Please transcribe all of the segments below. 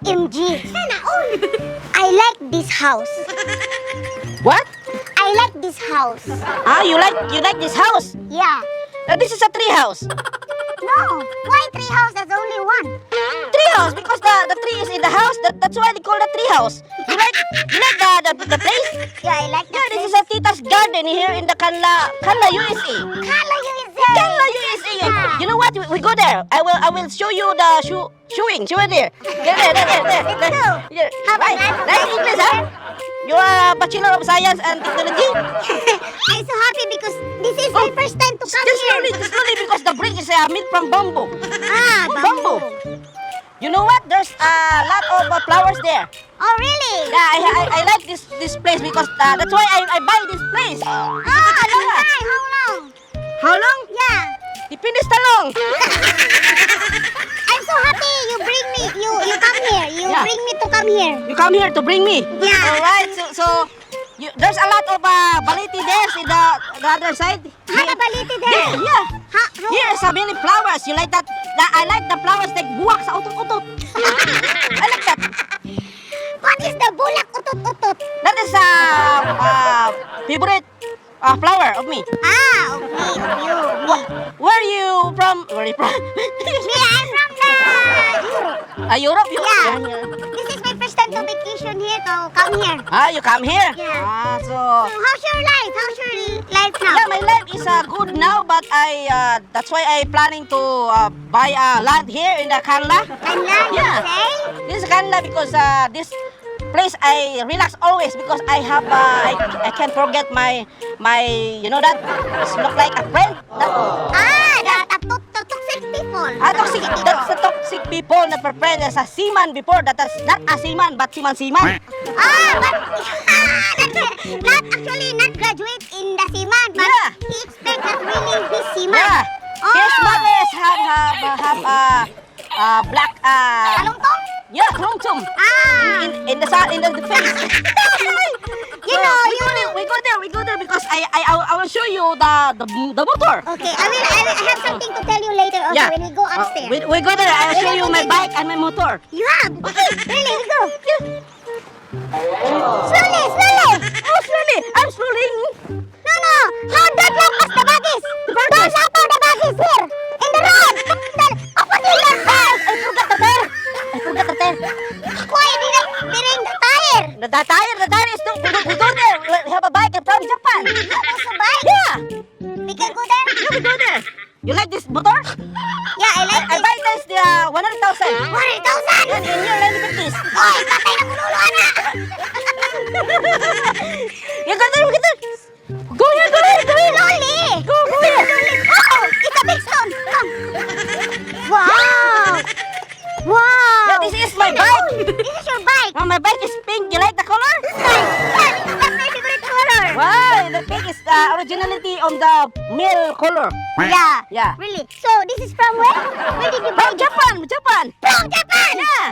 OMG. I like this house. What? I like this house. Ah, you like this house? Yeah. This is a tree house. No. Why tree house? There's only one. Tree house because the tree is in the house. That's why they call it tree house. You like the place? Yeah, I like Yeah, that. this is a Tita's garden here in the Kanla USA. Color USA. Kanla USA. Yeah. You know what? We go there. I will show you the showing there. There. Yeah. Have a Right. nice Nice English, huh? You are a Bachelor of Science and Technology. I'm so happy because this is my first time to come here. Just slowly because the bridge is made from bamboo. Ah, Bamboo. You know what? There's a lot of flowers there. Oh, really? Yeah, I like this place because that's why I buy this place. Ah, long time. How long? How long? Yeah. Depende sa long. I'm so happy you bring me. You come here. You Yeah. bring me to come here. You come here to bring me. Yeah. All right. So there's a lot of baliti there in the other side. Hakabaliti there. Yeah. Ha, Here is many flowers. You like that? I like the flowers like buwak sa utot-utot. I like that. What is the bulak utot-utot? That is favorite flower of me. Ah, okay, of you. Where are you from? Where are you from? Me, I'm from the Europe. Europe? Yeah. This is my first time to vacation here, to come here. Ah, you come here? Yeah. So So how's your life? How's your life now? yeah, my life is good now, but that's why I planning to buy a land here in the Kanla. Kanla, you Yeah. say? This is Kanla because this place I relax always because I have I can't forget my you know that it's look like a friend. That, The toxic people. toxic. That's the toxic people na friend as a seaman before. That is not a seaman but seaman. But not actually not graduate in the Siman, but Yeah. he expect that really he's Siman. Yeah. Oh. His mothers have black Kalungtong? yeah, krungtum Ah. in the face. You know, we go there because I will show you the motor. Okay, I have something to tell you later also Yeah. when we go upstairs. We go there. I'll show you my bike and my motor. You have? Okay, really, we go. Yeah. Slowly. Oh, slowly. I'm slowly. No. Don't lock us the baggies. Don't lock the baggies here. In the road. Open the left side. I forgot the tire. Why didn't bring the tire? The tire is too. We go there. We have a bike from Japan. There's a bike? Yeah. We can go there? Yeah, we go there. You like this motor? Yeah, I like I this. buy this 100,000. 100,000! Yan, in your 1950s. Oy, patay na kululuan na! You go there. Go here. Slowly! Go here. Oh, it's a big stone! Come! Wow! Yeah, this is my bike. This is your bike! My bike is pink. You like the color? That's my favorite color! Wow, the pink is the originality on the male color. Yeah. Really? So, this is from where? Where did you buy From Japan. From Japan! Yeah.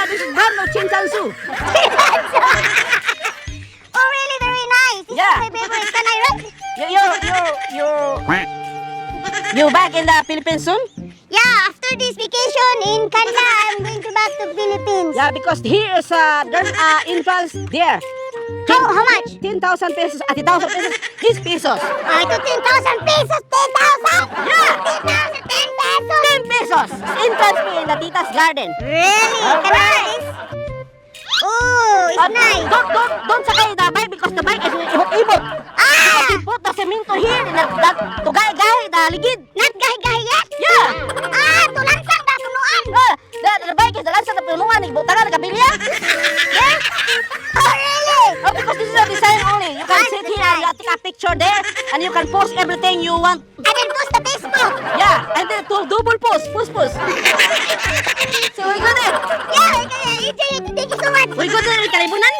This is brand of Chinsansu. Oh, really? Very nice! This Yeah. is my favorite. Can I ride? You back in the Philippines soon? Yeah, after this vacation in Canada, I'm going to back to Philippines. Yeah, because here is there's entrance there. How much? 10,000 pesos. 10,000 pesos. These pesos. Ito 10,000 pesos! 10,000! Yeah. 10,000! 10 pesos! 10 pesos. Entrance fee in the Tita's garden. Really? Can I Alright. have this? Oh, it's nice. Don't sakay the bike because the bike is ibot-ibot. Ah! You put the cemento here that to gay the ligid. Not gahi-gahi yet? Yeah. Tulansang da tunuan. The bike is the lansa na pinunuan. Ibutangan na kabilya. Yeah? Oh, really? Oh, because this is a design only. You can sit here and take a picture there and you can post everything you want. I can post the Facebook. Yeah, and then to double post. So we go there. Yeah, thank you so much. We go there in Kalibunan.